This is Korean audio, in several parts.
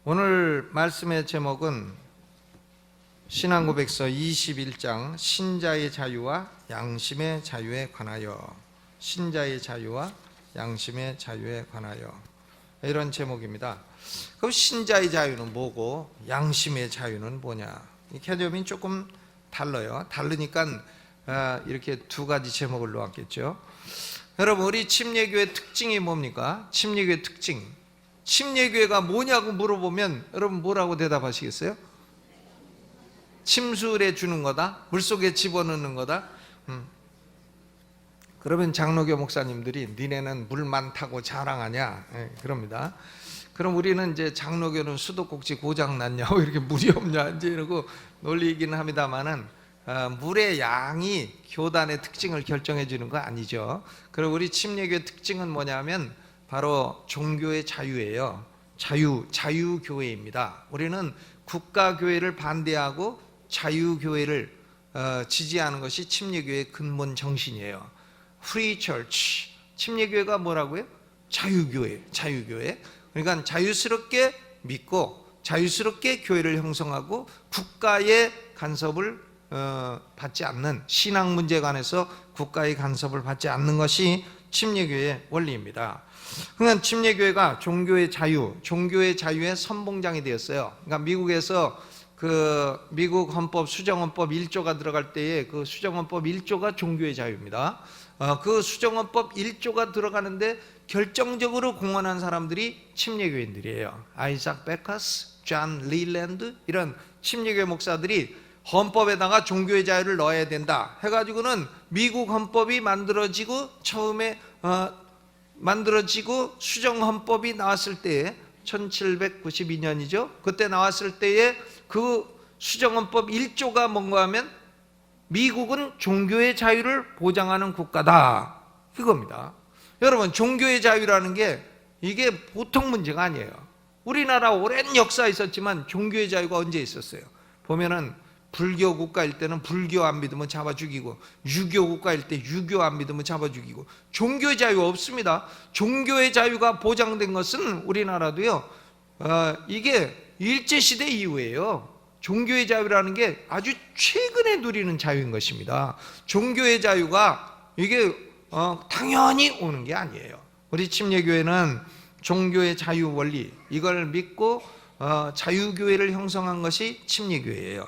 오늘 말씀의 제목은 신앙고백서 21장 신자의 자유와 양심의 자유에 관하여, 신자의 자유와 양심의 자유에 관하여, 이런 제목입니다. 그럼 신자의 자유는 뭐고 양심의 자유는 뭐냐? 이 개념이 조금 달라요. 다르니까 이렇게 두 가지 제목을 놓았겠죠. 여러분, 우리 침례교회 특징이 뭡니까? 침례교회 특징, 침례교회가 뭐냐고 물어보면 여러분 뭐라고 대답하시겠어요? 침수해 주는 거다? 물속에 집어넣는 거다? 그러면 장로교 목사님들이 니네는 물 많다고 자랑하냐? 그럽니다. 그럼 우리는 이제 장로교는 수도꼭지 고장났냐고 이렇게 물이 없냐 이제 이러고 놀리기는 합니다만은 물의 양이 교단의 특징을 결정해 주는 거 아니죠. 그리고 우리 침례교회 특징은 뭐냐면 바로 종교의 자유예요. 자유교회입니다. 우리는 국가교회를 반대하고 자유교회를 지지하는 것이 침례교회의 근본 정신이에요. Free Church. 침례교회가 뭐라고요? 자유교회. 그러니까 자유스럽게 믿고 자유스럽게 교회를 형성하고 국가의 간섭을 받지 않는, 신앙 문제에 관해서 국가의 간섭을 받지 않는 것이 침례교회의 원리입니다. 그러니까 침례교회가 종교의 자유의 선봉장이 되었어요. 그러니까 미국에서 미국 헌법 수정헌법 1조가 들어갈 때에 그 수정헌법 1조가 종교의 자유입니다. 그 수정헌법 1조가 들어가는데 결정적으로 공헌한 사람들이 침례교인들이에요. 아이작 베커스, 존 릴랜드, 이런 침례교회 목사들이 헌법에다가 종교의 자유를 넣어야 된다 해가지고는 미국 헌법이 만들어지고 수정헌법이 나왔을 때에 1792년이죠. 그때 나왔을 때에 그 수정헌법 1조가 뭔가 하면 미국은 종교의 자유를 보장하는 국가다, 이겁니다. 여러분, 종교의 자유라는 게 이게 보통 문제가 아니에요. 우리나라 오랜 역사 있었지만 종교의 자유가 언제 있었어요? 보면은 불교 국가일 때는 불교 안 믿으면 잡아 죽이고, 유교 국가일 때 유교 안 믿으면 잡아 죽이고, 종교의 자유 없습니다. 종교의 자유가 보장된 것은 우리나라도요, 이게 일제시대 이후에요. 종교의 자유라는 게 아주 최근에 누리는 자유인 것입니다. 종교의 자유가 이게 당연히 오는 게 아니에요. 우리 침례교회는 종교의 자유 원리, 이걸 믿고 자유교회를 형성한 것이 침례교회예요.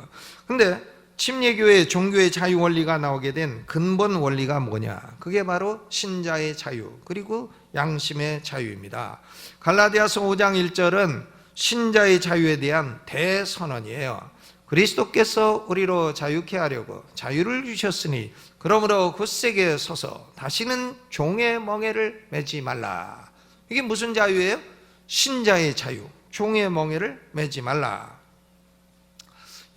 근데 침례교회 종교의 자유 원리가 나오게 된 근본 원리가 뭐냐? 그게 바로 신자의 자유 그리고 양심의 자유입니다. 갈라디아서 5장 1절은 신자의 자유에 대한 대선언이에요. 그리스도께서 우리로 자유케 하려고 자유를 주셨으니 그러므로 굳세게 서서 다시는 종의 멍에를 매지 말라. 이게 무슨 자유예요? 신자의 자유, 종의 멍에를 매지 말라.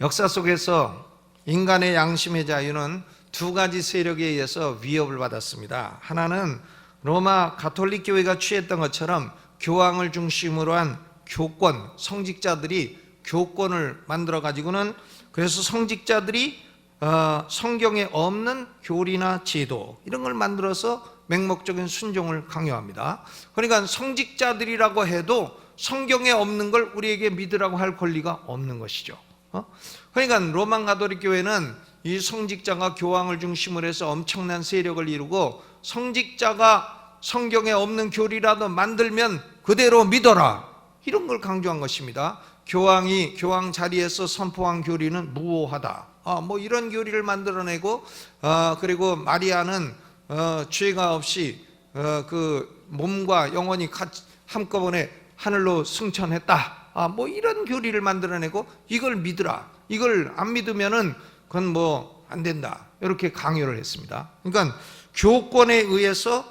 역사 속에서 인간의 양심의 자유는 두 가지 세력에 의해서 위협을 받았습니다. 하나는 로마 가톨릭 교회가 취했던 것처럼 교황을 중심으로 한 교권, 성직자들이 교권을 만들어 가지고는, 그래서 성직자들이 성경에 없는 교리나 제도 이런 걸 만들어서 맹목적인 순종을 강요합니다. 그러니까 성직자들이라고 해도 성경에 없는 걸 우리에게 믿으라고 할 권리가 없는 것이죠. 그러니까 로마 가톨릭 교회는 이 성직자가 교황을 중심으로 해서 엄청난 세력을 이루고, 성직자가 성경에 없는 교리라도 만들면 그대로 믿어라, 이런 걸 강조한 것입니다. 교황이 교황 자리에서 선포한 교리는 무효하다, 뭐 이런 교리를 만들어내고, 그리고 마리아는 죄가 없이 그 몸과 영혼이 한꺼번에 하늘로 승천했다, 뭐 이런 교리를 만들어내고, 이걸 믿으라, 이걸 안 믿으면은 그건 뭐 안 된다, 이렇게 강요를 했습니다. 그러니까 교권에 의해서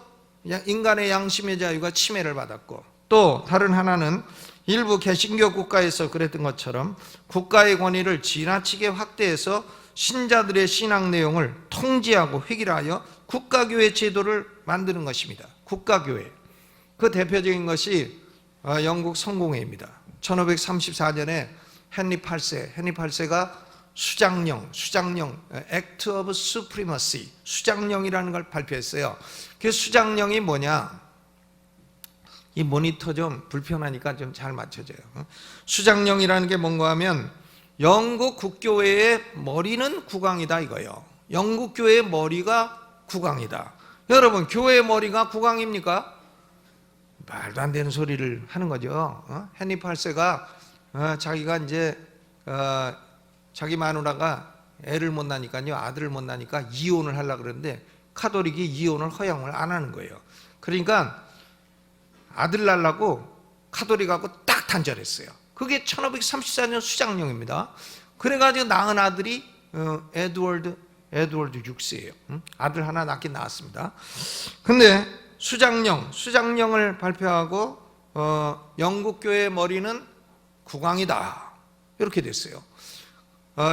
인간의 양심의 자유가 침해를 받았고, 또 다른 하나는 일부 개신교 국가에서 그랬던 것처럼 국가의 권위를 지나치게 확대해서 신자들의 신앙 내용을 통제하고 획일하여 국가교회 제도를 만드는 것입니다. 국가교회. 그 대표적인 것이 영국 성공회입니다. 1534년에 헨리 8세가 수장령 Act of Supremacy, 수장령이라는 걸 발표했어요. 그 수장령이 뭐냐? 이 모니터 좀 불편하니까 좀 잘 맞춰져요. 수장령이라는 게 뭔가 하면 영국 국교회의 머리는 국왕이다 이거예요. 영국 교회의 머리가 국왕이다. 여러분, 교회의 머리가 국왕입니까? 말도 안 되는 소리를 하는 거죠. 헨리 8세가 자기가 이제 자기 마누라가 애를 못 낳으니까요, 아들을 못 낳으니까 이혼을 하려고 그러는데 카톨릭이 이혼을 허용을 안 하는 거예요. 그러니까 아들 낳으려고 카톨릭하고 딱 단절했어요. 그게 1534년 수장령입니다. 그래가지고 낳은 아들이 에드워드 6세예요. 아들 하나 낳긴 낳았습니다. 근데 수장령을 발표하고 영국 교회의 머리는 국왕이다 이렇게 됐어요.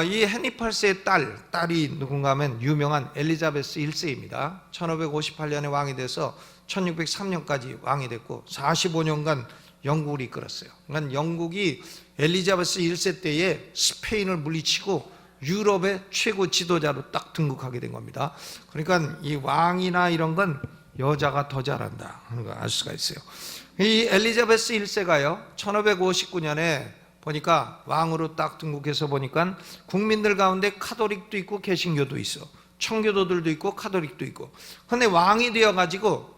이 헨리 8세의 딸이 누군가 하면 유명한 엘리자베스 1세입니다. 1558년에 왕이 돼서 1603년까지 왕이 됐고 45년간 영국을 이끌었어요. 그러니까 영국이 엘리자베스 1세 때에 스페인을 물리치고 유럽의 최고 지도자로 딱 등극하게 된 겁니다. 그러니까 이 왕이나 이런 건 여자가 더 잘한다 하는 걸 알 수가 있어요. 이 엘리자베스 1세가요 1559년에 보니까 왕으로 딱 등극해서 보니까 국민들 가운데 카톨릭도 있고 개신교도 있어, 청교도들도 있고 카톨릭도 있고. 그런데 왕이 되어가지고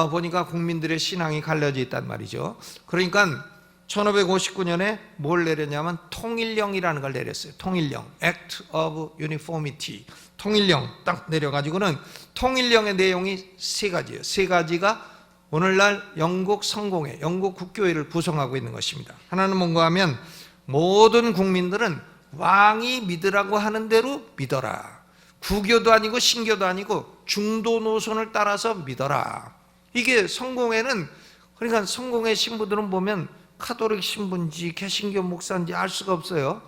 보니까 국민들의 신앙이 갈려져 있단 말이죠. 그러니까 1559년에 뭘 내렸냐면 통일령이라는 걸 내렸어요. 통일령, Act of Uniformity. 통일령 딱 내려가지고는 통일령의 내용이 세 가지예요. 세 가지가 오늘날 영국 성공회, 영국 국교회를 구성하고 있는 것입니다. 하나는 뭔가 하면 모든 국민들은 왕이 믿으라고 하는 대로 믿어라. 구교도 아니고 신교도 아니고 중도 노선을 따라서 믿어라. 이게 성공회는, 그러니까 성공회 신부들은 보면 카톨릭 신부인지 개신교 목사인지 알 수가 없어요.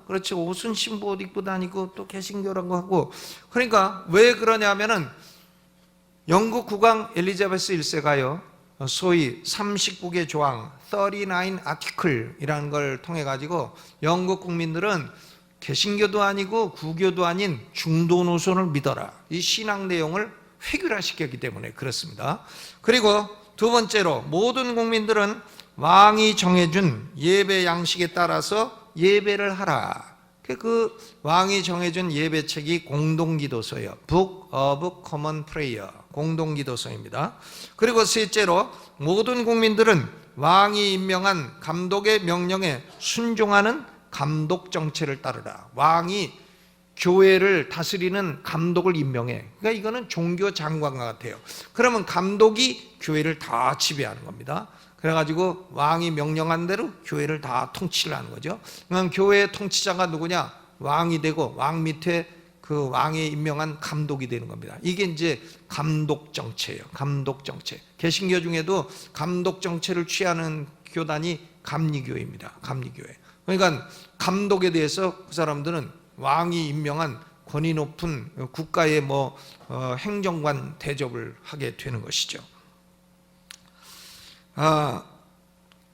그렇지, 옷은 신부 옷 입고 다니고 또 개신교라고 하고. 그러니까 왜 그러냐면은 영국 국왕 엘리자베스 1세가요 소위 39개 조항 39 아티클이라는 걸 통해 가지고 영국 국민들은 개신교도 아니고 구교도 아닌 중도 노선을 믿어라, 이 신앙 내용을 획일화시켰기 때문에 그렇습니다. 그리고 두 번째로 모든 국민들은 왕이 정해준 예배 양식에 따라서 예배를 하라. 그 왕이 정해준 예배책이 공동기도서예요. Book of Common Prayer, 공동기도서입니다. 그리고 셋째로 모든 국민들은 왕이 임명한 감독의 명령에 순종하는 감독 정체를 따르라. 왕이 교회를 다스리는 감독을 임명해. 그러니까 이거는 종교 장관과 같아요. 그러면 감독이 교회를 다 지배하는 겁니다. 그래가지고 왕이 명령한 대로 교회를 다 통치를 하는 거죠. 그러면 교회의 통치자가 누구냐? 왕이 되고 왕 밑에 그 왕이 임명한 감독이 되는 겁니다. 이게 이제 감독 정체예요. 감독 정체. 개신교 중에도 감독 정체를 취하는 교단이 감리교회입니다. 감리교회. 그러니까 감독에 대해서 그 사람들은 왕이 임명한 권위 높은 국가의 행정관 대접을 하게 되는 것이죠.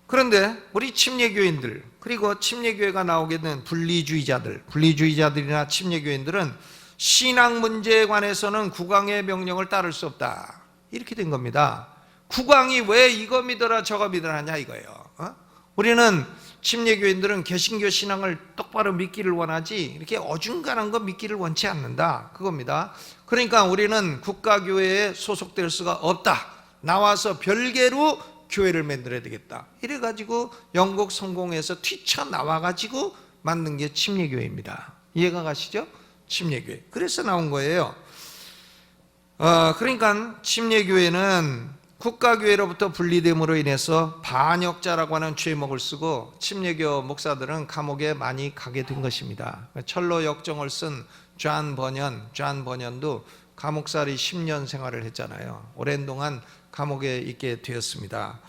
그런데 우리 침례교인들, 그리고 침례교회가 나오게 된 분리주의자들이나 침례교인들은 신앙 문제에 관해서는 국왕의 명령을 따를 수 없다 이렇게 된 겁니다. 국왕이 왜 이거 믿어라 저거 믿어라 하냐 이거예요. 우리는 침례교인들은 개신교 신앙을 똑바로 믿기를 원하지 이렇게 어중간한 거 믿기를 원치 않는다 그겁니다. 그러니까 우리는 국가교회에 소속될 수가 없다, 나와서 별개로 교회를 만들어야 되겠다 이래가지고 영국 성공회에서 튀쳐나와가지고 만든 게 침례교회입니다. 이해가 가시죠? 침례교회. 그래서 나온 거예요. 그러니까 침례교회는 국가교회로부터 분리됨으로 인해서 반역자라고 하는 죄목을 쓰고 침례교 목사들은 감옥에 많이 가게 된 것입니다. 철로 역정을 쓴 존 버년도 감옥살이 10년 생활을 했잖아요. 오랜 동안 감옥에 있게 되었습니다.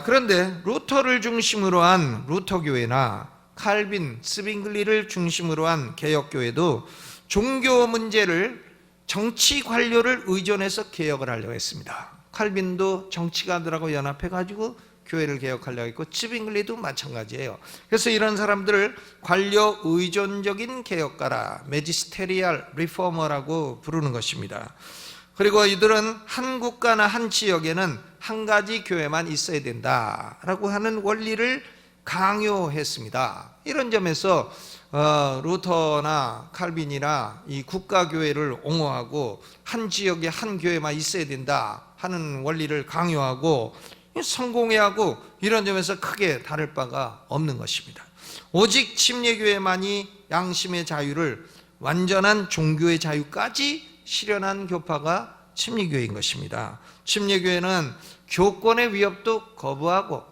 그런데 루터를 중심으로 한 루터교회나 칼빈, 스빙글리를 중심으로 한 개혁교회도 종교 문제를 정치 관료를 의존해서 개혁을 하려고 했습니다. 칼빈도 정치가들하고 연합해가지고 교회를 개혁하려고 했고 스빙글리도 마찬가지예요. 그래서 이런 사람들을 관료 의존적인 개혁가라, 메지스테리얼 리포머라고 부르는 것입니다. 그리고 이들은 한 국가나 한 지역에는 한 가지 교회만 있어야 된다라고 하는 원리를 강요했습니다. 이런 점에서 루터나 칼빈이나 이 국가교회를 옹호하고 한 지역에 한 교회만 있어야 된다 하는 원리를 강요하고 성공회하고 이런 점에서 크게 다를 바가 없는 것입니다. 오직 침례교회만이 양심의 자유를 완전한 종교의 자유까지 실현한 교파가 침례교회인 것입니다. 침례교회는 교권의 위협도 거부하고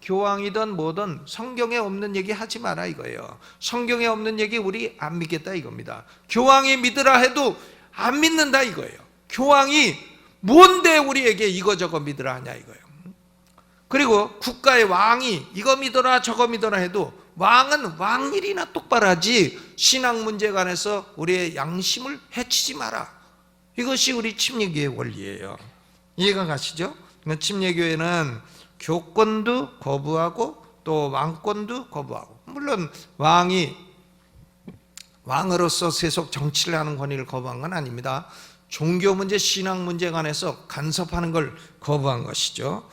교황이든 뭐든 성경에 없는 얘기 하지 마라 이거예요. 성경에 없는 얘기 우리 안 믿겠다 이겁니다. 교황이 믿으라 해도 안 믿는다 이거예요. 교황이 뭔데 우리에게 이거저거 믿으라 하냐 이거예요. 그리고 국가의 왕이 이거 믿어라 저거 믿어라 해도 왕은 왕일이나 똑바로 하지 신앙 문제에 관해서 우리의 양심을 해치지 마라. 이것이 우리 침례교회의 원리예요. 이해가 가시죠? 침례교회는 교권도 거부하고 또 왕권도 거부하고, 물론 왕이 왕으로서 세속 정치를 하는 권위를 거부한 건 아닙니다. 종교 문제, 신앙 문제에 관해서 간섭하는 걸 거부한 것이죠.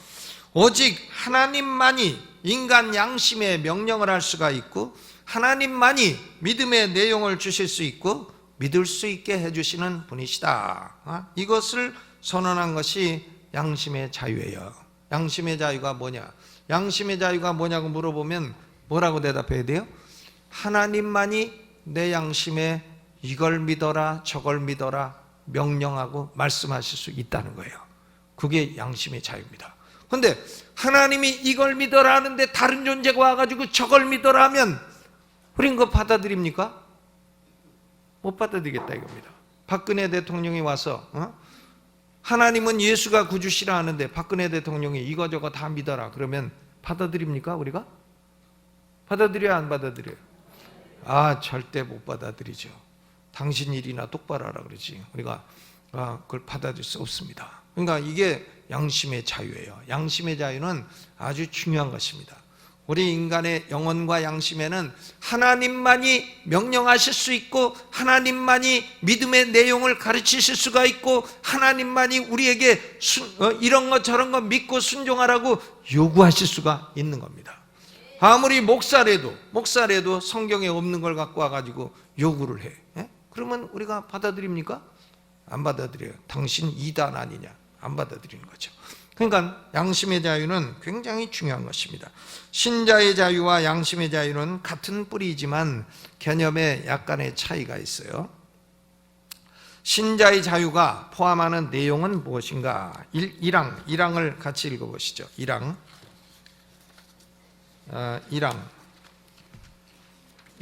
오직 하나님만이 인간 양심에 명령을 할 수가 있고 하나님만이 믿음의 내용을 주실 수 있고 믿을 수 있게 해주시는 분이시다. 이것을 선언한 것이 양심의 자유예요. 양심의 자유가 뭐냐? 양심의 자유가 뭐냐고 물어보면 뭐라고 대답해야 돼요? 하나님만이 내 양심에 이걸 믿어라 저걸 믿어라 명령하고 말씀하실 수 있다는 거예요. 그게 양심의 자유입니다. 그런데 하나님이 이걸 믿어라 하는데 다른 존재가 와가지고 저걸 믿어라 하면 우린 그거 받아들입니까? 못 받아들이겠다 이겁니다. 박근혜 대통령이 와서 하나님은 예수가 구주시라 하는데 박근혜 대통령이 이거저거 다 믿어라 그러면 받아들입니까 우리가? 받아들여야 안 받아들여요? 절대 못 받아들이죠. 당신 일이나 똑바로 하라 그러지 우리가 그걸 받아들일 수 없습니다. 그러니까 이게 양심의 자유예요. 양심의 자유는 아주 중요한 것입니다. 우리 인간의 영혼과 양심에는 하나님만이 명령하실 수 있고 하나님만이 믿음의 내용을 가르치실 수가 있고 하나님만이 우리에게 이런 거 저런 거 믿고 순종하라고 요구하실 수가 있는 겁니다. 아무리 목사래도 성경에 없는 걸 갖고 와가지고 요구를 해. 그러면 우리가 받아들입니까? 안 받아들여요. 당신 이단 아니냐? 안 받아들이는 거죠. 그러니까 양심의 자유는 굉장히 중요한 것입니다. 신자의 자유와 양심의 자유는 같은 뿌리이지만 개념에 약간의 차이가 있어요. 신자의 자유가 포함하는 내용은 무엇인가? 1항을 같이 읽어보시죠. 1항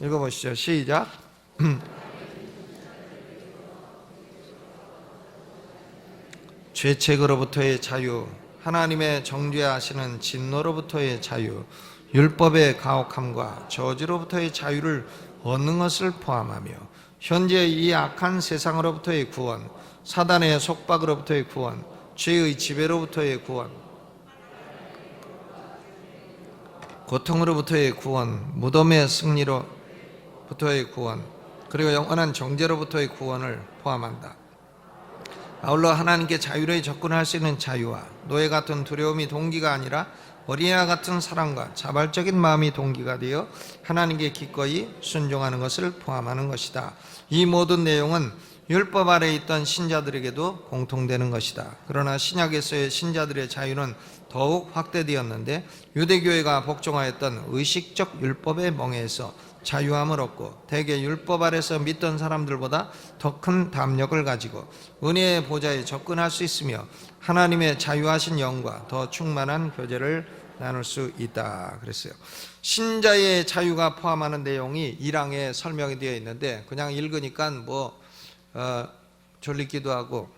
읽어보시죠. 시작. 죄책으로부터의 자유, 하나님의 정죄하시는 진노로부터의 자유, 율법의 가혹함과 저주로부터의 자유를 얻는 것을 포함하며 현재 이 악한 세상으로부터의 구원, 사단의 속박으로부터의 구원, 죄의 지배로부터의 구원, 고통으로부터의 구원, 무덤의 승리로부터의 구원, 그리고 영원한 정죄로부터의 구원을 포함한다. 아울러 하나님께 자유로이 접근할 수 있는 자유와 노예 같은 두려움이 동기가 아니라 어린아이 같은 사랑과 자발적인 마음이 동기가 되어 하나님께 기꺼이 순종하는 것을 포함하는 것이다. 이 모든 내용은 율법 아래에 있던 신자들에게도 공통되는 것이다. 그러나 신약에서의 신자들의 자유는 더욱 확대되었는데 유대교회가 복종하였던 의식적 율법의 멍에에서 자유함을 얻고 대개 율법 아래서 믿던 사람들보다 더 큰 담력을 가지고 은혜의 보좌에 접근할 수 있으며 하나님의 자유하신 영과 더 충만한 교제를 나눌 수 있다 그랬어요. 신자의 자유가 포함하는 내용이 1항에 설명이 되어 있는데 그냥 읽으니까 졸리기도 하고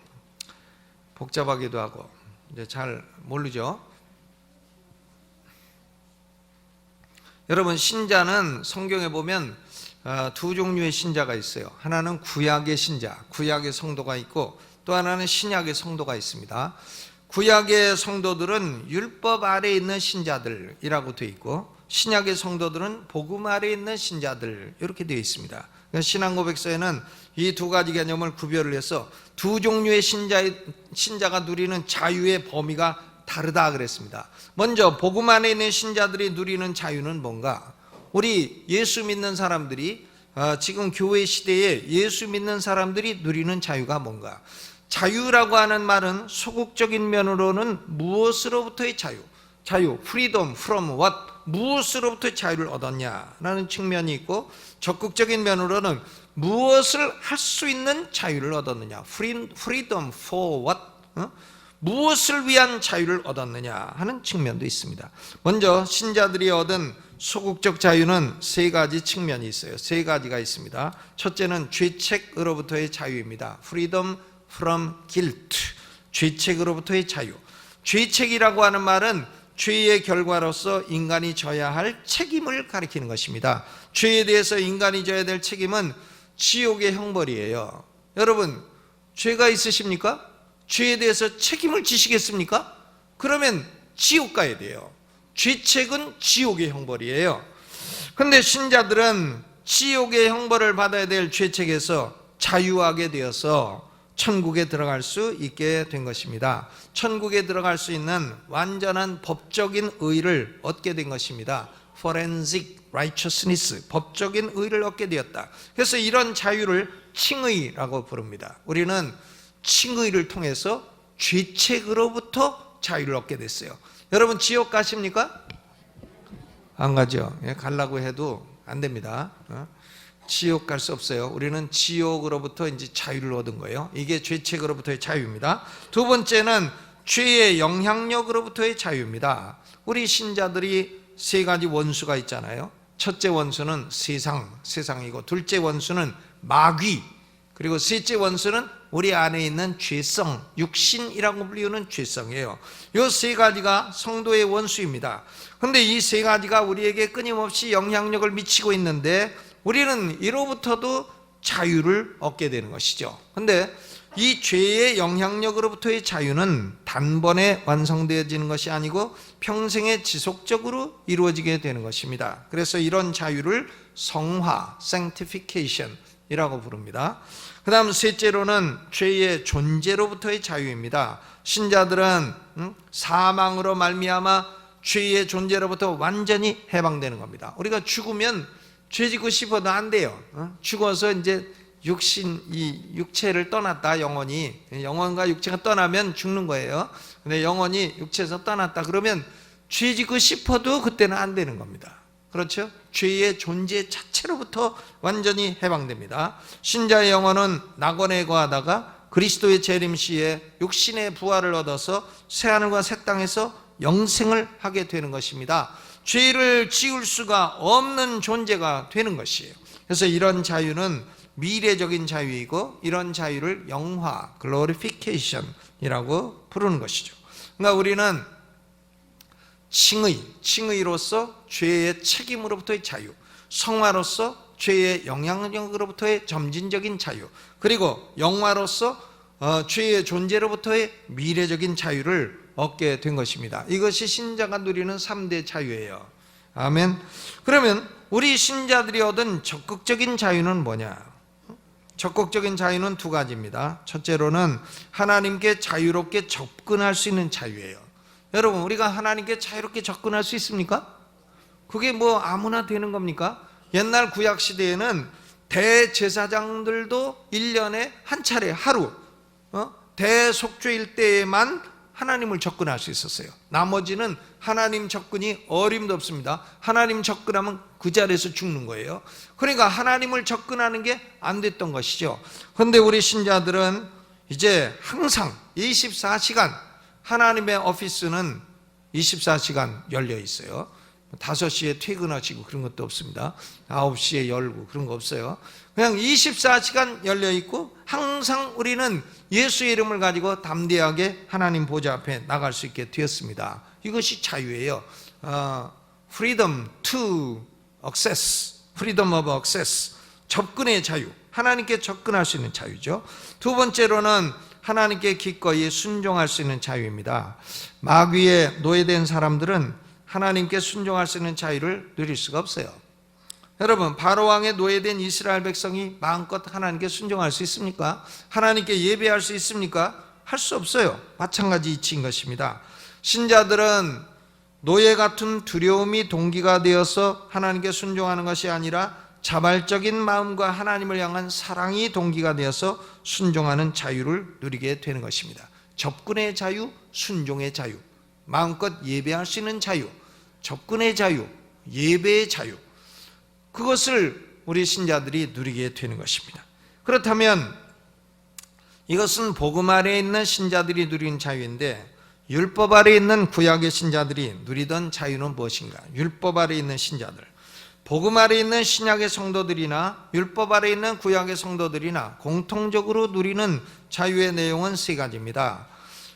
복잡하기도 하고 이제 잘 모르죠. 여러분, 신자는 성경에 보면 두 종류의 신자가 있어요. 하나는 구약의 신자, 구약의 성도가 있고 또 하나는 신약의 성도가 있습니다. 구약의 성도들은 율법 아래에 있는 신자들이라고 되어 있고 신약의 성도들은 복음 아래에 있는 신자들, 이렇게 되어 있습니다. 그러니까 신앙고백서에는 이 두 가지 개념을 구별을 해서 두 종류의 신자가 누리는 자유의 범위가 다르다 그랬습니다. 먼저 복음 안에 있는 신자들이 누리는 자유는 뭔가? 우리 예수 믿는 사람들이 지금 교회 시대에 예수 믿는 사람들이 누리는 자유가 뭔가? 자유라고 하는 말은 소극적인 면으로는 무엇으로부터의 자유, freedom from what? 무엇으로부터 자유를 얻었냐라는 측면이 있고, 적극적인 면으로는 무엇을 할 수 있는 자유를 얻었느냐, freedom for what? 무엇을 위한 자유를 얻었느냐 하는 측면도 있습니다. 먼저 신자들이 얻은 소극적 자유는 세 가지 측면이 있어요. 세 가지가 있습니다. 첫째는 죄책으로부터의 자유입니다. freedom from guilt, 죄책으로부터의 자유. 죄책이라고 하는 말은 죄의 결과로서 인간이 져야 할 책임을 가리키는 것입니다. 죄에 대해서 인간이 져야 될 책임은 지옥의 형벌이에요. 여러분, 죄가 있으십니까? 죄에 대해서 책임을 지시겠습니까? 그러면 지옥 가야 돼요. 죄책은 지옥의 형벌이에요. 그런데 신자들은 지옥의 형벌을 받아야 될 죄책에서 자유하게 되어서 천국에 들어갈 수 있게 된 것입니다. 천국에 들어갈 수 있는 완전한 법적인 의를 얻게 된 것입니다. Forensic righteousness, 법적인 의를 얻게 되었다. 그래서 이런 자유를 칭의라고 부릅니다. 우리는 칭의를 통해서 죄책으로부터 자유를 얻게 됐어요. 여러분, 지옥 가십니까? 안 가죠. 가려고 해도 안 됩니다. 지옥 갈 수 없어요. 우리는 지옥으로부터 이제 자유를 얻은 거예요. 이게 죄책으로부터의 자유입니다. 두 번째는 죄의 영향력으로부터의 자유입니다. 우리 신자들이 세 가지 원수가 있잖아요. 첫째 원수는 세상이고, 둘째 원수는 마귀, 그리고 셋째 원수는 우리 안에 있는 죄성, 육신이라고 불리우는 죄성이에요. 이 세 가지가 성도의 원수입니다. 그런데 이 세 가지가 우리에게 끊임없이 영향력을 미치고 있는데 우리는 이로부터도 자유를 얻게 되는 것이죠. 그런데 이 죄의 영향력으로부터의 자유는 단번에 완성되어지는 것이 아니고 평생에 지속적으로 이루어지게 되는 것입니다. 그래서 이런 자유를 성화, sanctification 이라고 부릅니다. 그 다음 셋째로는 죄의 존재로부터의 자유입니다. 신자들은 사망으로 말미암아 죄의 존재로부터 완전히 해방되는 겁니다. 우리가 죽으면 죄 짓고 싶어도 안 돼요. 죽어서 이제 이 육체를 떠났다, 영혼과 육체가 떠나면 죽는 거예요. 근데 영혼이 육체에서 떠났다 그러면 죄 짓고 싶어도 그때는 안 되는 겁니다. 그렇죠? 죄의 존재 자체로부터 완전히 해방됩니다. 신자의 영혼은 낙원에 거하다가 그리스도의 재림 시에 육신의 부활을 얻어서 새하늘과 새 땅에서 영생을 하게 되는 것입니다. 죄를 지을 수가 없는 존재가 되는 것이에요. 그래서 이런 자유는 미래적인 자유이고, 이런 자유를 영화, glorification이라고 부르는 것이죠. 그러니까 우리는 칭의로서 죄의 책임으로부터의 자유, 성화로서 죄의 영향력으로부터의 점진적인 자유, 그리고 영화로서 죄의 존재로부터의 미래적인 자유를 얻게 된 것입니다. 이것이 신자가 누리는 3대 자유예요. 아멘. 그러면 우리 신자들이 얻은 적극적인 자유는 뭐냐? 적극적인 자유는 두 가지입니다. 첫째로는 하나님께 자유롭게 접근할 수 있는 자유예요. 여러분, 우리가 하나님께 자유롭게 접근할 수 있습니까? 그게 뭐 아무나 되는 겁니까? 옛날 구약 시대에는 대제사장들도 1년에 한 차례 하루 대속죄일 때에만 하나님을 접근할 수 있었어요. 나머지는 하나님 접근이 어림도 없습니다. 하나님 접근하면 그 자리에서 죽는 거예요. 그러니까 하나님을 접근하는 게 안 됐던 것이죠. 그런데 우리 신자들은 이제 항상 24시간 하나님의 오피스는 24시간 열려 있어요. 5시에 퇴근하시고 그런 것도 없습니다. 9시에 열고 그런 거 없어요. 그냥 24시간 열려 있고 항상 우리는 예수의 이름을 가지고 담대하게 하나님 보좌 앞에 나갈 수 있게 되었습니다. 이것이 자유예요. Freedom to access, freedom of access, 접근의 자유, 하나님께 접근할 수 있는 자유죠. 두 번째로는 하나님께 기꺼이 순종할 수 있는 자유입니다. 마귀에 노예된 사람들은 하나님께 순종할 수 있는 자유를 누릴 수가 없어요. 여러분, 바로왕의 노예된 이스라엘 백성이 마음껏 하나님께 순종할 수 있습니까? 하나님께 예배할 수 있습니까? 할 수 없어요. 마찬가지 이치인 것입니다. 신자들은 노예 같은 두려움이 동기가 되어서 하나님께 순종하는 것이 아니라 자발적인 마음과 하나님을 향한 사랑이 동기가 되어서 순종하는 자유를 누리게 되는 것입니다. 접근의 자유, 순종의 자유, 마음껏 예배할 수 있는 자유, 접근의 자유, 예배의 자유, 그것을 우리 신자들이 누리게 되는 것입니다. 그렇다면 이것은 복음 아래에 있는 신자들이 누리는 자유인데, 율법 아래에 있는 구약의 신자들이 누리던 자유는 무엇인가? 율법 아래에 있는 신자들, 복음 아래에 있는 신약의 성도들이나 율법 아래에 있는 구약의 성도들이나 공통적으로 누리는 자유의 내용은 세 가지입니다.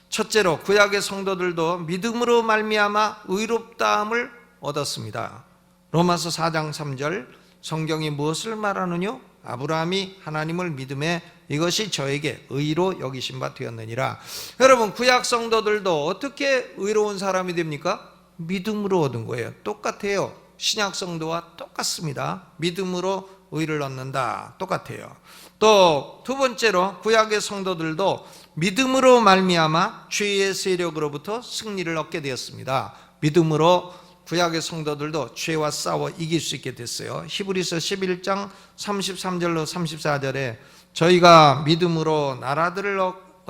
첫째로, 구약의 성도들도 믿음으로 말미암아 의롭다함을 얻었습니다. 로마서 4장 3절, 성경이 무엇을 말하느뇨? 아브라함이 하나님을 믿음에 이것이 저에게 의로 여기신 바 되었느니라. 여러분, 구약 성도들도 어떻게 의로운 사람이 됩니까? 믿음으로 얻은 거예요. 똑같아요. 신약 성도와 똑같습니다. 믿음으로 의를 얻는다. 똑같아요. 또 두 번째로, 구약의 성도들도 믿음으로 말미암아 죄의 세력으로부터 승리를 얻게 되었습니다. 믿음으로 구약의 성도들도 죄와 싸워 이길 수 있게 됐어요. 히브리서 11장 33절로 34절에 저희가 믿음으로 나라들을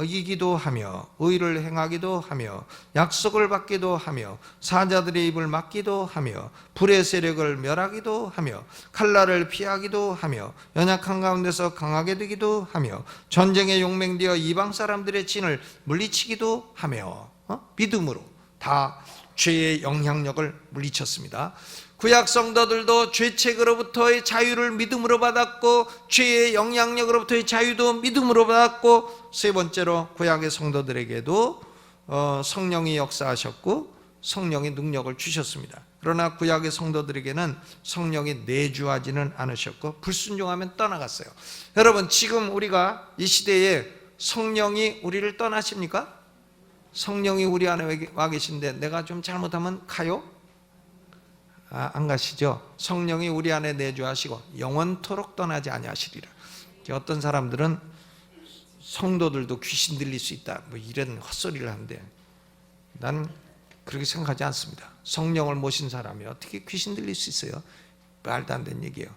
이기기도 하며 의를 행하기도 하며 약속을 받기도 하며 사자들의 입을 막기도 하며 불의 세력을 멸하기도 하며 칼날을 피하기도 하며 연약한 가운데서 강하게 되기도 하며 전쟁에 용맹되어 이방 사람들의 진을 물리치기도 하며 믿음으로 다 죄의 영향력을 물리쳤습니다. 구약 성도들도 죄책으로부터의 자유를 믿음으로 받았고, 죄의 영향력으로부터의 자유도 믿음으로 받았고, 세 번째로 구약의 성도들에게도 성령이 역사하셨고 성령의 능력을 주셨습니다. 그러나 구약의 성도들에게는 성령이 내주하지는 않으셨고 불순종하면 떠나갔어요. 여러분, 지금 우리가 이 시대에 성령이 우리를 떠나십니까? 성령이 우리 안에 와 계신데 내가 좀 잘못하면 가요? 안 가시죠? 성령이 우리 안에 내주하시고 영원토록 떠나지 아니하시리라. 어떤 사람들은 성도들도 귀신 들릴 수 있다, 뭐 이런 헛소리를 하는데 난 그렇게 생각하지 않습니다. 성령을 모신 사람이 어떻게 귀신 들릴 수 있어요? 말도 안 되는 얘기예요.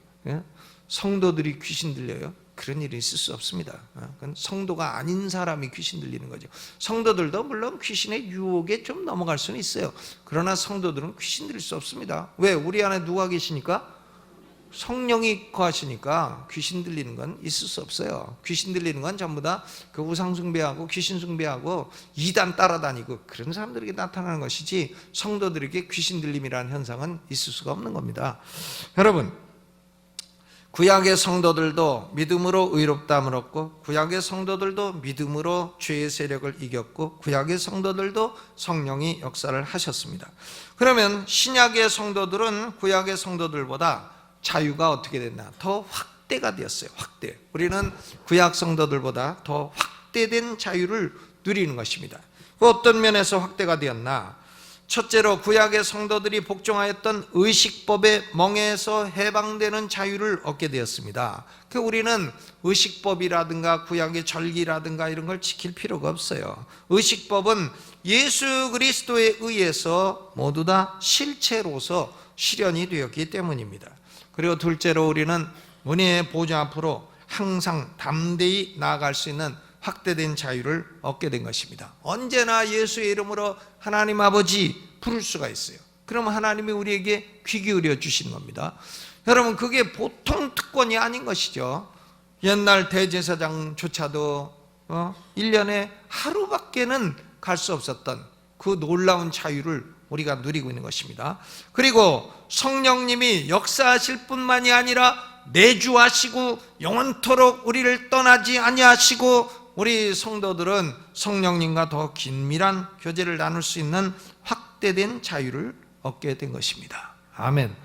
성도들이 귀신 들려요? 그런 일이 있을 수 없습니다. 그건 성도가 아닌 사람이 귀신 들리는 거죠. 성도들도 물론 귀신의 유혹에 좀 넘어갈 수는 있어요. 그러나 성도들은 귀신 들릴 수 없습니다. 왜? 우리 안에 누가 계시니까? 성령이 거하시니까 귀신 들리는 건 있을 수 없어요. 귀신 들리는 건 전부 다 그 우상 숭배하고 귀신 숭배하고 이단 따라다니고 그런 사람들에게 나타나는 것이지, 성도들에게 귀신 들림이라는 현상은 있을 수가 없는 겁니다. 여러분, 구약의 성도들도 믿음으로 의롭다함을 얻고, 구약의 성도들도 믿음으로 죄의 세력을 이겼고, 구약의 성도들도 성령이 역사를 하셨습니다. 그러면 신약의 성도들은 구약의 성도들보다 자유가 어떻게 됐나? 더 확대가 되었어요. 확대. 우리는 구약 성도들보다 더 확대된 자유를 누리는 것입니다. 그 어떤 면에서 확대가 되었나? 첫째로, 구약의 성도들이 복종하였던 의식법의 멍에서 해방되는 자유를 얻게 되었습니다. 우리는 의식법이라든가 구약의 절기라든가 이런 걸 지킬 필요가 없어요. 의식법은 예수 그리스도에 의해서 모두 다 실체로서 실현이 되었기 때문입니다. 그리고 둘째로, 우리는 은혜의 보좌 앞으로 항상 담대히 나아갈 수 있는 확대된 자유를 얻게 된 것입니다. 언제나 예수의 이름으로 하나님 아버지 부를 수가 있어요. 그럼 하나님이 우리에게 귀 기울여 주시는 겁니다. 여러분, 그게 보통 특권이 아닌 것이죠. 옛날 대제사장조차도 1년에 하루밖에는 갈 수 없었던 그 놀라운 자유를 우리가 누리고 있는 것입니다. 그리고 성령님이 역사하실 뿐만이 아니라 내주하시고 영원토록 우리를 떠나지 아니하시고, 우리 성도들은 성령님과 더 긴밀한 교제를 나눌 수 있는 확대된 자유를 얻게 된 것입니다. 아멘.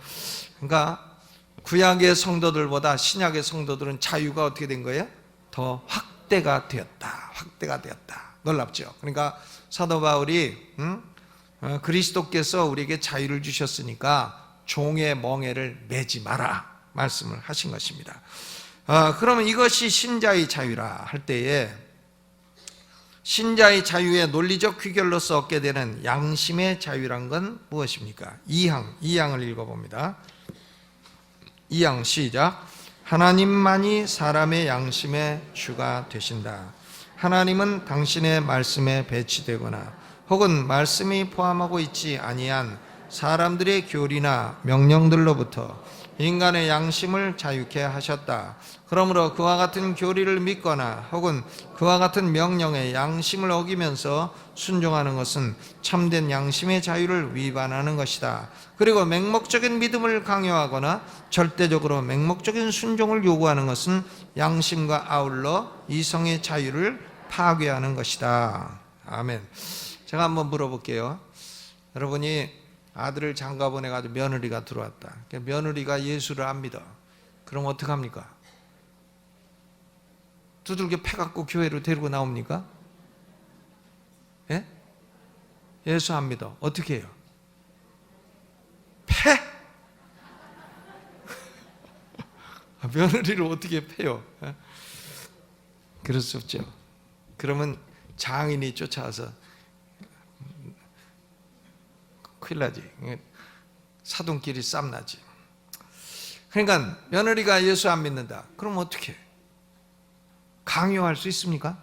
그러니까 구약의 성도들보다 신약의 성도들은 자유가 어떻게 된 거예요? 더 확대가 되었다. 확대가 되었다. 놀랍죠? 그러니까 사도 바울이 그리스도께서 우리에게 자유를 주셨으니까 종의 멍에를 매지 마라 말씀을 하신 것입니다. 그러면 이것이 신자의 자유라 할 때에 신자의 논리적 귀결로서 얻게 되는 양심의 자유란 건 무엇입니까? 2항을 읽어봅니다. 2항 시작. 하나님만이 사람의 양심의 주가 되신다. 하나님은 당신의 말씀에 배치되거나 혹은 말씀이 포함하고 있지 아니한 사람들의 교리나 명령들로부터 인간의 양심을 자유케 하셨다. 그러므로 그와 같은 교리를 믿거나 혹은 그와 같은 명령에 양심을 어기면서 순종하는 것은 참된 양심의 자유를 위반하는 것이다. 그리고 맹목적인 믿음을 강요하거나 절대적으로 맹목적인 순종을 요구하는 것은 양심과 아울러 이성의 자유를 파괴하는 것이다. 아멘. 제가 한번 물어볼게요. 여러분이 아들을 장가 보내가지고 며느리가 들어왔다. 며느리가 예수를 안 믿어. 그럼 어떡합니까? 두들겨 패갖고 교회로 데리고 나옵니까? 예? 예수 안 믿어. 어떻게 해요? 패? 며느리를 어떻게 패요? 그럴 수 없죠. 그러면 장인이 쫓아와서 큰일 나지. 사돈끼리 싸움 나지. 그러니까 며느리가 예수 안 믿는다. 그럼 어떻게? 강요할 수 있습니까?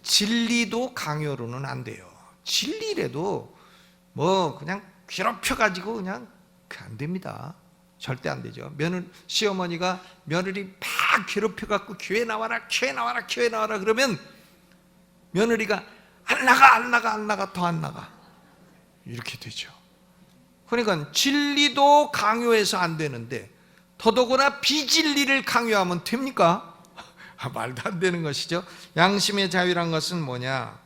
진리도 강요로는 안 돼요. 진리라도 뭐 그냥 괴롭혀가지고 그냥 안 됩니다. 절대 안 되죠. 시어머니가 며느리 막 괴롭혀갖고 교회 나와라 그러면 며느리가 안 나가 더 안 나가 이렇게 되죠. 그러니까 진리도 강요해서 안 되는데 더더구나 비진리를 강요하면 됩니까? 말도 안 되는 것이죠. 양심의 자유란 것은 뭐냐?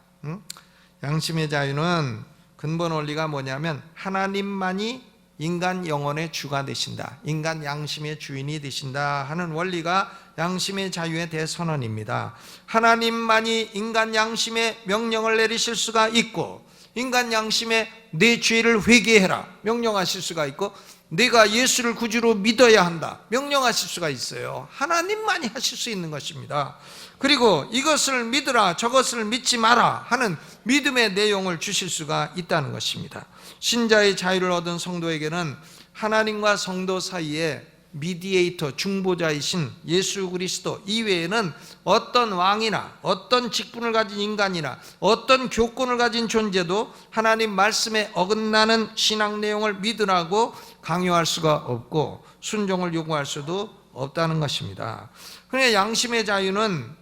양심의 자유는 근본 원리가 뭐냐면 하나님만이 인간 영혼의 주가 되신다. 인간 양심의 주인이 되신다 하는 원리가 양심의 자유의 대선언입니다. 하나님만이 인간 양심의 명령을 내리실 수가 있고 인간 양심에 내 죄를 회개해라 명령하실 수가 있고 내가 예수를 구주로 믿어야 한다 명령하실 수가 있어요. 하나님만이 하실 수 있는 것입니다. 그리고 이것을 믿으라 저것을 믿지 마라 하는 믿음의 내용을 주실 수가 있다는 것입니다. 신자의 자유를 얻은 성도에게는 하나님과 성도 사이에 미디에이터 중보자이신 예수 그리스도 이외에는 어떤 왕이나 어떤 직분을 가진 인간이나 어떤 교권을 가진 존재도 하나님 말씀에 어긋나는 신앙 내용을 믿으라고 강요할 수가 없고 순종을 요구할 수도 없다는 것입니다. 그러니까 양심의 자유는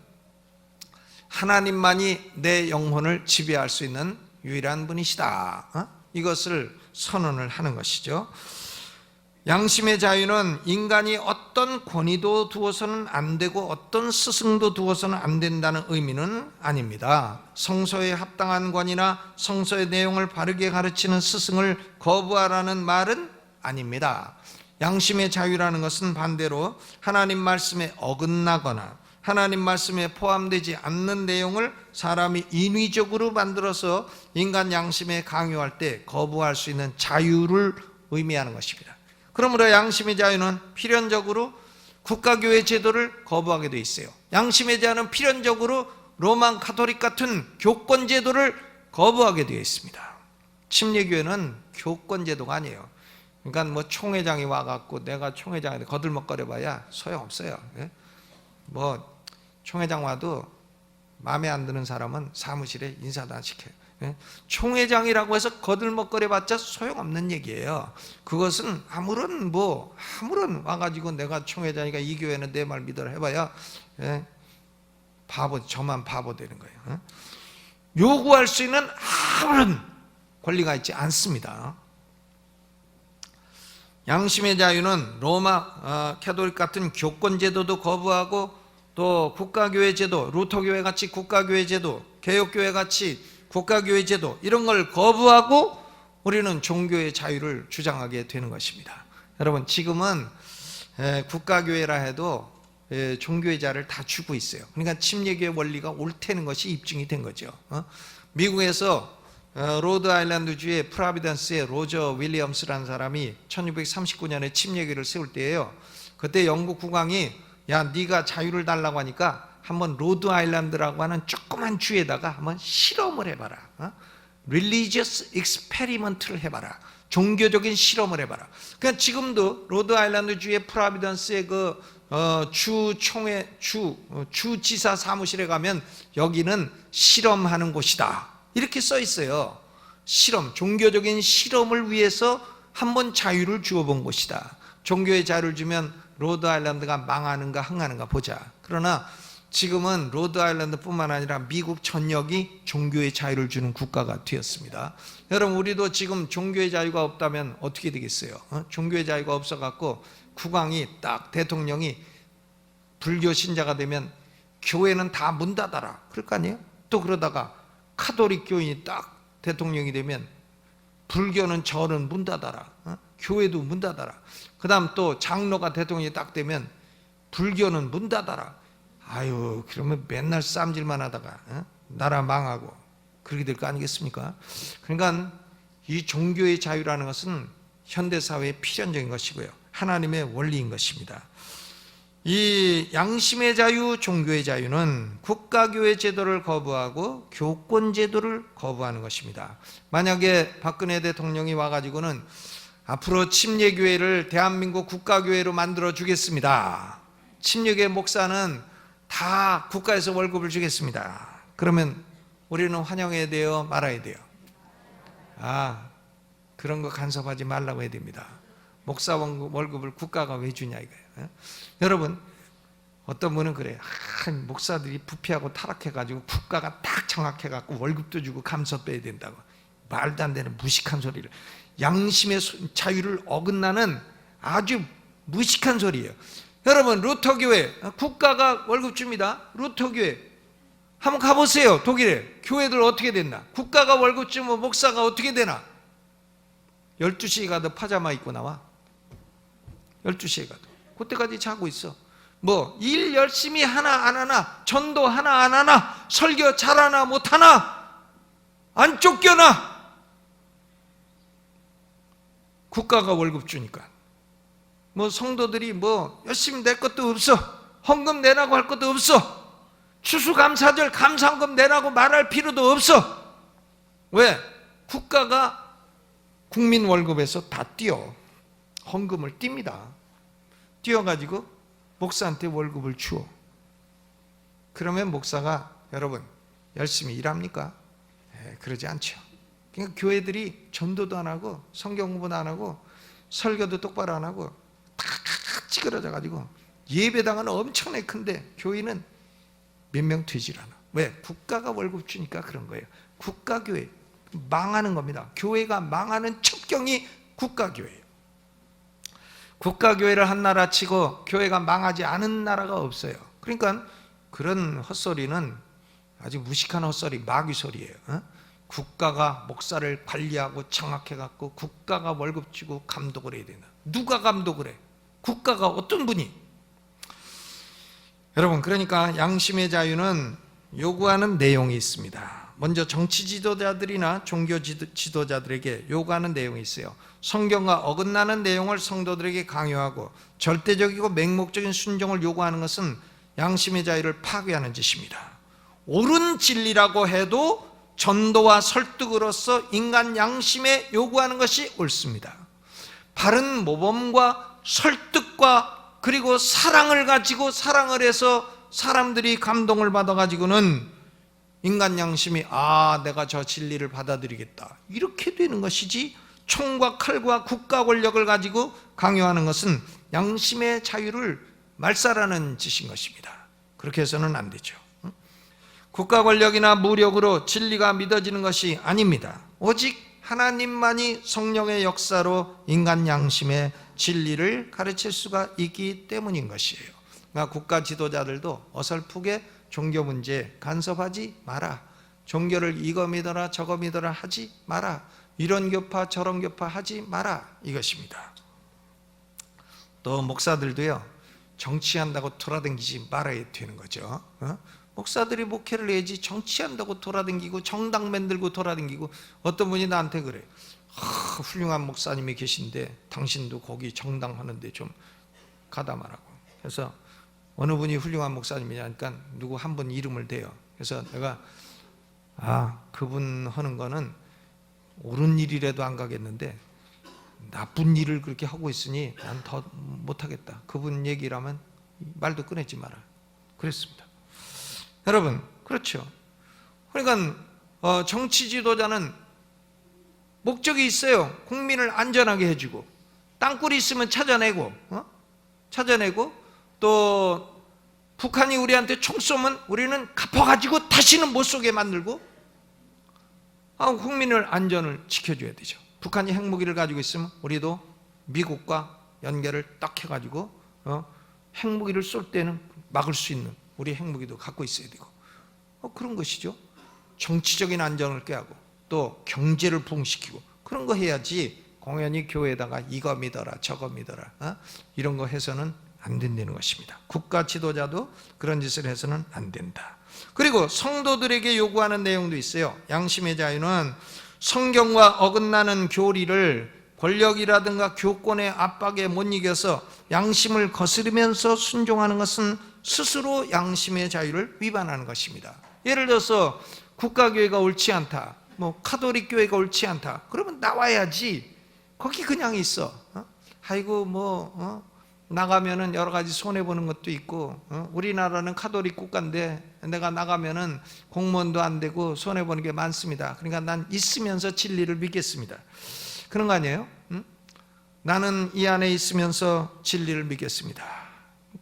하나님만이 내 영혼을 지배할 수 있는 유일한 분이시다. 이것을 선언을 하는 것이죠. 양심의 자유는 인간이 어떤 권위도 두어서는 안 되고 어떤 스승도 두어서는 안 된다는 의미는 아닙니다. 성서에 합당한 권위나 성서의 내용을 바르게 가르치는 스승을 거부하라는 말은 아닙니다. 양심의 자유라는 것은 반대로 하나님 말씀에 어긋나거나 하나님 말씀에 포함되지 않는 내용을 사람이 인위적으로 만들어서 인간 양심에 강요할 때 거부할 수 있는 자유를 의미하는 것입니다. 그러므로 양심의 자유는 필연적으로 국가교회 제도를 거부하게 돼 있어요. 양심의 자유는 필연적으로 로만 가톨릭 같은 교권 제도를 거부하게 되어 있습니다. 침례교회는 교권 제도가 아니에요. 그러니까 뭐 총회장이 와갖고 내가 총회장한테 거들먹거려봐야 소용없어요. 뭐 총회장 와도 마음에 안 드는 사람은 사무실에 인사도 안 시켜요. 총회장이라고 해서 거들먹거려봤자 소용없는 얘기예요. 그것은 아무런 와가지고 내가 총회장이니까 이 교회는 내 말 믿어라 해봐야 저만 바보 되는 거예요. 요구할 수 있는 아무런 권리가 있지 않습니다. 양심의 자유는 로마 캐톨릭 같은 교권 제도도 거부하고 또 국가교회 제도, 루터교회 같이 국가교회 제도, 개혁교회 같이 국가교회 제도 이런 걸 거부하고 우리는 종교의 자유를 주장하게 되는 것입니다. 여러분 지금은 국가교회라 해도 종교의 자를 다 주고 있어요. 그러니까 침례교회 원리가 옳다는 것이 입증이 된 거죠. 미국에서 로드 아일랜드주의 프로비던스의 로저 윌리엄스라는 사람이 1639년에 침례교를 세울 때예요. 그때 영국 국왕이 야 네가 자유를 달라고 하니까 한번 로드 아일랜드라고 하는 조그만 주에다가 한번 실험을 해봐라. Religious experiment를 해봐라. 종교적인 실험을 해봐라. 그러니까 지금도 로드 아일랜드 주의 프로비던스의 그 주지사 사무실에 가면 여기는 실험하는 곳이다 이렇게 써 있어요. 실험, 종교적인 실험을 위해서 한번 자유를 주어본 곳이다. 종교의 자유를 주면 로드 아일랜드가 망하는가 흥하는가 보자. 그러나 지금은 로드 아일랜드뿐만 아니라 미국 전역이 종교의 자유를 주는 국가가 되었습니다. 여러분 우리도 지금 종교의 자유가 없다면 어떻게 되겠어요? 종교의 자유가 없어갖고 국왕이 딱 대통령이 불교 신자가 되면 교회는 다 문 닫아라 그럴 거 아니에요? 또 그러다가 카톨릭 교인이 딱 대통령이 되면 불교는 절은 문 닫아라, 교회도 문 닫아라. 그 다음 또 장로가 대통령이 딱 되면 불교는 문 닫아라. 아유 그러면 맨날 쌈질만 하다가 나라 망하고 그렇게 될 거 아니겠습니까? 그러니까 이 종교의 자유라는 것은 현대사회의 필연적인 것이고요, 하나님의 원리인 것입니다. 이 양심의 자유, 종교의 자유는 국가교회 제도를 거부하고 교권 제도를 거부하는 것입니다. 만약에 박근혜 대통령이 와가지고는 앞으로 침례교회를 대한민국 국가교회로 만들어 주겠습니다, 침례교회 목사는 다 국가에서 월급을 주겠습니다, 그러면 우리는 환영해야 돼요, 말아야 돼요? 그런 거 간섭하지 말라고 해야 됩니다. 목사 월급을 국가가 왜 주냐 이거예요. 여러분 어떤 분은 그래요. 목사들이 부패하고 타락해가지고 국가가 딱 장악해갖고 월급도 주고 감사 빼야 된다고. 말도 안 되는 무식한 소리를, 양심의 자유를 어긋나는 아주 무식한 소리예요. 여러분 루터교회 국가가 월급 줍니다. 루터교회 한번 가보세요. 독일에 교회들 어떻게 됐나? 국가가 월급 주면 목사가 어떻게 되나? 12시에 가도 파자마 입고 나와. 12시에 가도 그때까지 자고 있어. 뭐 일 열심히 하나 안 하나, 전도 하나 안 하나, 설교 잘하나 못하나, 안 쫓겨나. 국가가 월급 주니까. 뭐 성도들이 뭐 열심히 낼 것도 없어, 헌금 내라고 할 것도 없어, 추수감사절 감사헌금 내라고 말할 필요도 없어. 왜? 국가가 국민 월급에서 다 띄어 헌금을 띱니다. 띄어가지고 목사한테 월급을 주어. 그러면 목사가 여러분 열심히 일합니까? 그러지 않죠. 그러니까 교회들이 전도도 안 하고 성경 공부도 안 하고 설교도 똑바로 안 하고 다 찌그러져 가지고 예배당은 엄청나게 큰데 교회는 몇 명 되질 않아. 왜? 국가가 월급 주니까 그런 거예요. 국가교회 망하는 겁니다. 교회가 망하는 첩경이 국가교회예요. 국가교회를 한 나라 치고 교회가 망하지 않은 나라가 없어요. 그러니까 그런 헛소리는 아주 무식한 헛소리, 마귀소리예요. 국가가 목사를 관리하고 장악해갖고 국가가 월급 주고 감독을 해야 된다. 누가 감독을 해? 국가가 어떤 분이? 여러분 그러니까 양심의 자유는 요구하는 내용이 있습니다. 먼저 정치 지도자들이나 종교 지도자들에게 요구하는 내용이 있어요. 성경과 어긋나는 내용을 성도들에게 강요하고 절대적이고 맹목적인 순종을 요구하는 것은 양심의 자유를 파괴하는 짓입니다. 옳은 진리라고 해도 전도와 설득으로서 인간 양심에 요구하는 것이 옳습니다. 바른 모범과 설득과 그리고 사랑을 가지고 사랑을 해서 사람들이 감동을 받아가지고는 인간 양심이 내가 저 진리를 받아들이겠다 이렇게 되는 것이지, 총과 칼과 국가 권력을 가지고 강요하는 것은 양심의 자유를 말살하는 짓인 것입니다. 그렇게 해서는 안 되죠. 국가 권력이나 무력으로 진리가 믿어지는 것이 아닙니다. 오직 하나님만이 성령의 역사로 인간 양심의 진리를 가르칠 수가 있기 때문인 것이에요. 그러니까 국가 지도자들도 어설프게 종교 문제에 간섭하지 마라. 종교를 이거 믿어라 저거 믿어라 하지 마라. 이런 교파 저런 교파 하지 마라 이것입니다. 또 목사들도요 정치한다고 돌아다니지 말아야 되는 거죠. 목사들이 목회를 해야지 정치한다고 돌아다니고 정당 만들고 돌아다니고. 어떤 분이 나한테 그래. 훌륭한 목사님이 계신데 당신도 거기 정당 하는데 좀 가다 말라고. 그래서 어느 분이 훌륭한 목사님이냐니까 누구 한 분 이름을 대요. 그래서 내가 그분 하는 거는 옳은 일이라도 안 가겠는데 나쁜 일을 그렇게 하고 있으니 난 더 못하겠다. 그분 얘기라면 말도 꺼내지 마라. 그랬습니다. 여러분, 그렇죠. 그러니까 정치 지도자는 목적이 있어요. 국민을 안전하게 해주고, 땅굴이 있으면 찾아내고, 또 북한이 우리한테 총 쏘면 우리는 갚아가지고 다시는 못 쏘게 만들고, 국민을 안전을 지켜줘야 되죠. 북한이 핵무기를 가지고 있으면 우리도 미국과 연결을 딱 해가지고 핵무기를 쏠 때는 막을 수 있는 우리 핵무기도 갖고 있어야 되고, 그런 것이죠. 정치적인 안정을 꾀하고 또 경제를 부흥시키고 그런 거 해야지 공연히 교회에다가 이거 믿어라 저거 믿어라 이런 거 해서는 안 된다는 것입니다. 국가 지도자도 그런 짓을 해서는 안 된다. 그리고 성도들에게 요구하는 내용도 있어요. 양심의 자유는 성경과 어긋나는 교리를 권력이라든가 교권의 압박에 못 이겨서 양심을 거스르면서 순종하는 것은 스스로 양심의 자유를 위반하는 것입니다. 예를 들어서 국가교회가 옳지 않다, 카톨릭 교회가 옳지 않다, 그러면 나와야지. 거기 그냥 있어. 나가면은 여러 가지 손해 보는 것도 있고, 우리나라는 카톨릭 국가인데 내가 나가면은 공무원도 안 되고 손해 보는 게 많습니다. 그러니까 난 있으면서 진리를 믿겠습니다. 그런 거 아니에요? 나는 이 안에 있으면서 진리를 믿겠습니다.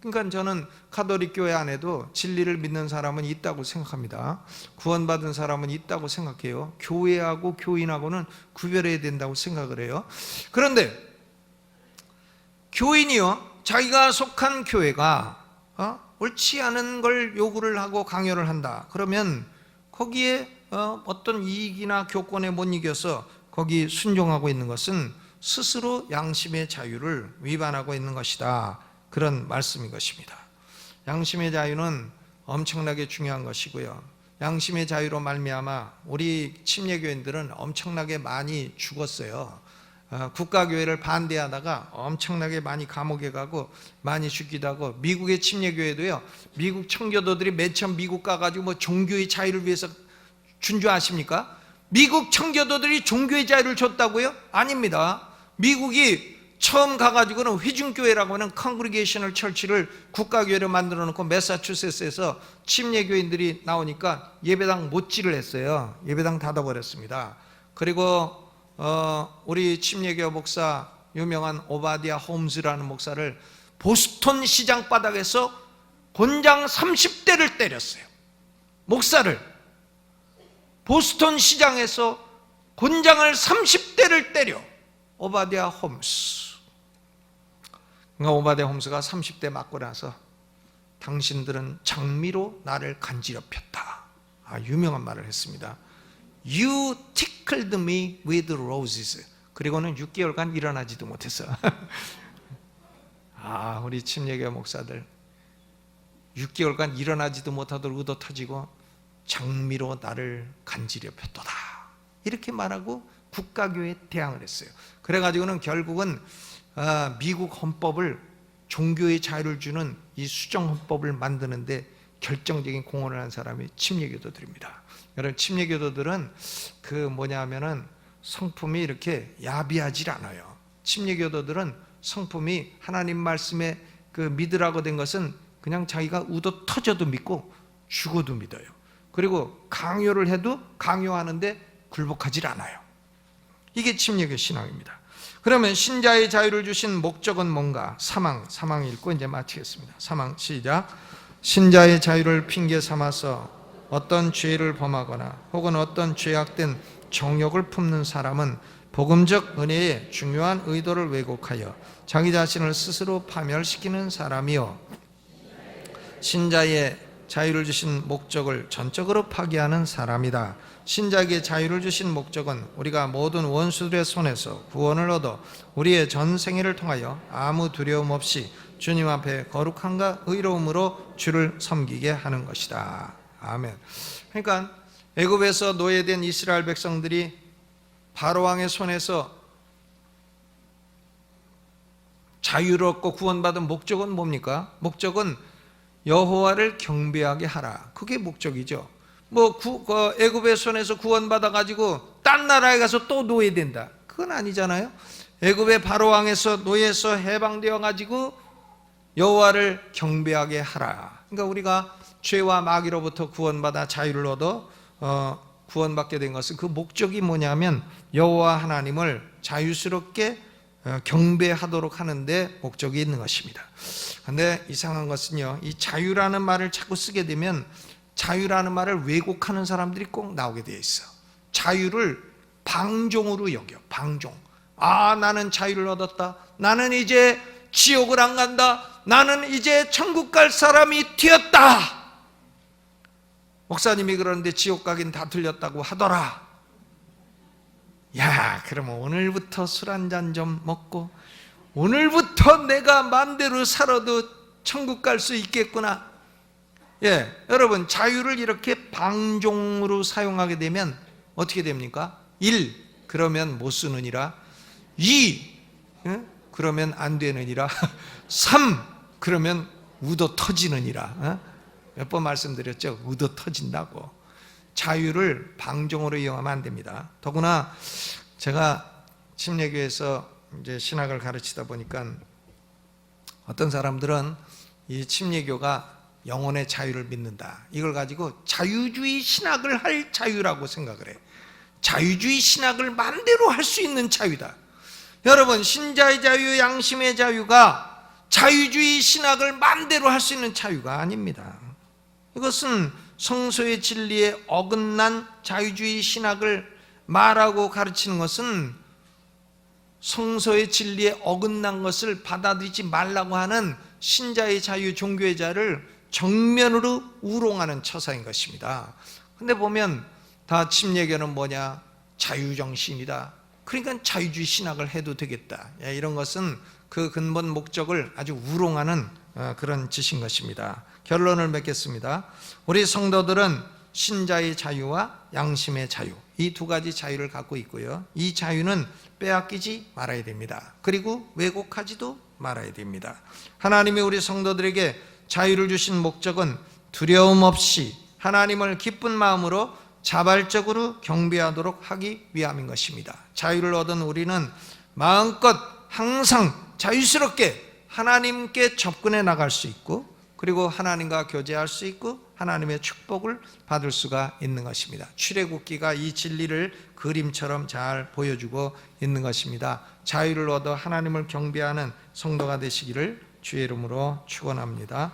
그러니까 저는 카톨릭 교회 안에도 진리를 믿는 사람은 있다고 생각합니다. 구원받은 사람은 있다고 생각해요. 교회하고 교인하고는 구별해야 된다고 생각을 해요. 그런데 교인이요, 자기가 속한 교회가 옳지 않은 걸 요구를 하고 강요를 한다. 그러면 거기에 어떤 이익이나 교권에 못 이겨서 거기 순종하고 있는 것은 스스로 양심의 자유를 위반하고 있는 것이다. 그런 말씀인 것입니다. 양심의 자유는 엄청나게 중요한 것이고요. 양심의 자유로 말미암아 우리 침례교인들은 엄청나게 많이 죽었어요. 국가교회를 반대하다가 엄청나게 많이 감옥에 가고 많이 죽기도 하고, 미국의 침례교회도요, 미국 청교도들이 맨 처음 미국 가가지고 종교의 자유를 위해서 준 줄 아십니까? 미국 청교도들이 종교의 자유를 줬다고요? 아닙니다. 미국이 처음 가가지고는 회중교회라고 하는 컨그리게이셔널 처치를 국가교회로 만들어 놓고 매사추세츠에서 침례교인들이 나오니까 예배당 못질을 했어요. 예배당 닫아버렸습니다. 그리고 우리 침례교 목사, 유명한 오바디아 홈즈라는 목사를 보스턴 시장 바닥에서 곤장 30대를 때렸어요. 목사를 보스턴 시장에서 곤장을 30대를 때려. 오바디아 홈스. 그러니까 오바디아 홈스가 30대 맞고 나서 당신들은 장미로 나를 간지럽혔다. 유명한 말을 했습니다. You tickled me with roses. 그리고는 6개월간 일어나지도 못했어. 우리 침례교 목사들 6개월간 일어나지도 못하도록 의도 터지고 장미로 나를 간지럽혔도다. 이렇게 말하고 국가교회에 대항을 했어요. 그래가지고는 결국은 미국 헌법을, 종교의 자유를 주는 이 수정헌법을 만드는데 결정적인 공헌을 한 사람이 침례교도들입니다. 여러분, 침례교도들은 성품이 이렇게 야비하지 않아요. 침례교도들은 성품이 하나님 말씀에 믿으라고 된 것은 그냥 자기가 우도 터져도 믿고 죽어도 믿어요. 그리고 강요를 해도 강요하는데 굴복하지 않아요. 이게 침례교 신앙입니다. 그러면 신자의 자유를 주신 목적은 뭔가? 사망 읽고 이제 마치겠습니다. 사망 시작. 신자의 자유를 핑계 삼아서 어떤 죄를 범하거나 혹은 어떤 죄악된 정욕을 품는 사람은 복음적 은혜의 중요한 의도를 왜곡하여 자기 자신을 스스로 파멸시키는 사람이요, 신자의 자유를 주신 목적을 전적으로 파기하는 사람이다. 신자에게 자유를 주신 목적은 우리가 모든 원수들의 손에서 구원을 얻어 우리의 전 생애를 통하여 아무 두려움 없이 주님 앞에 거룩함과 의로움으로 주를 섬기게 하는 것이다. 아멘. 그러니까 애굽에서 노예된 이스라엘 백성들이 바로 왕의 손에서 자유를 얻고 구원받은 목적은 뭡니까? 목적은 여호와를 경배하게 하라. 그게 목적이죠. 애굽의 손에서 구원받아 가지고 딴 나라에 가서 또 노예된다, 그건 아니잖아요. 애굽의 바로 왕에서 노예에서 해방되어 가지고 여호와를 경배하게 하라. 그러니까 우리가 죄와 마귀로부터 구원받아 자유를 얻어 구원받게 된 것은 그 목적이 뭐냐면 여호와 하나님을 자유스럽게 경배하도록 하는데 목적이 있는 것입니다. 그런데 이상한 것은요, 이 자유라는 말을 자꾸 쓰게 되면 자유라는 말을 왜곡하는 사람들이 꼭 나오게 되어 있어. 자유를 방종으로 여겨. 방종. 나는 자유를 얻었다, 나는 이제 지옥을 안 간다, 나는 이제 천국 갈 사람이 되었다. 목사님이 그러는데 지옥 가긴 다 틀렸다고 하더라. 야, 그러면 오늘부터 술 한잔 좀 먹고 오늘부터 내가 마음대로 살아도 천국 갈 수 있겠구나. 여러분, 자유를 이렇게 방종으로 사용하게 되면 어떻게 됩니까? 1. 그러면 못 쓰느니라. 2. 그러면 안 되느니라. 3. 그러면 우도 터지느니라. 몇 번 말씀드렸죠? 우도 터진다고. 자유를 방종으로 이용하면 안 됩니다. 더구나 제가 침례교에서 이제 신학을 가르치다 보니까 어떤 사람들은 이 침례교가 영혼의 자유를 믿는다, 이걸 가지고 자유주의 신학을 할 자유라고 생각을 해. 자유주의 신학을 마음대로 할 수 있는 자유다. 여러분, 신자의 자유, 양심의 자유가 자유주의 신학을 마음대로 할 수 있는 자유가 아닙니다. 이것은 성서의 진리에 어긋난 자유주의 신학을 말하고 가르치는 것은 성서의 진리에 어긋난 것을 받아들이지 말라고 하는 신자의 자유, 종교의 자유를 정면으로 우롱하는 처사인 것입니다. 근데 보면 다 침례교는 뭐냐? 자유정신이다. 그러니까 자유주의 신학을 해도 되겠다. 이런 것은 그 근본 목적을 아주 우롱하는 그런 짓인 것입니다. 결론을 맺겠습니다. 우리 성도들은 신자의 자유와 양심의 자유, 이 두 가지 자유를 갖고 있고요, 이 자유는 빼앗기지 말아야 됩니다. 그리고 왜곡하지도 말아야 됩니다. 하나님이 우리 성도들에게 자유를 주신 목적은 두려움 없이 하나님을 기쁜 마음으로 자발적으로 경배하도록 하기 위함인 것입니다. 자유를 얻은 우리는 마음껏 항상 자유스럽게 하나님께 접근해 나갈 수 있고, 그리고 하나님과 교제할 수 있고 하나님의 축복을 받을 수가 있는 것입니다. 출애굽기가 이 진리를 그림처럼 잘 보여주고 있는 것입니다. 자유를 얻어 하나님을 경배하는 성도가 되시기를 주의 이름으로 축원합니다.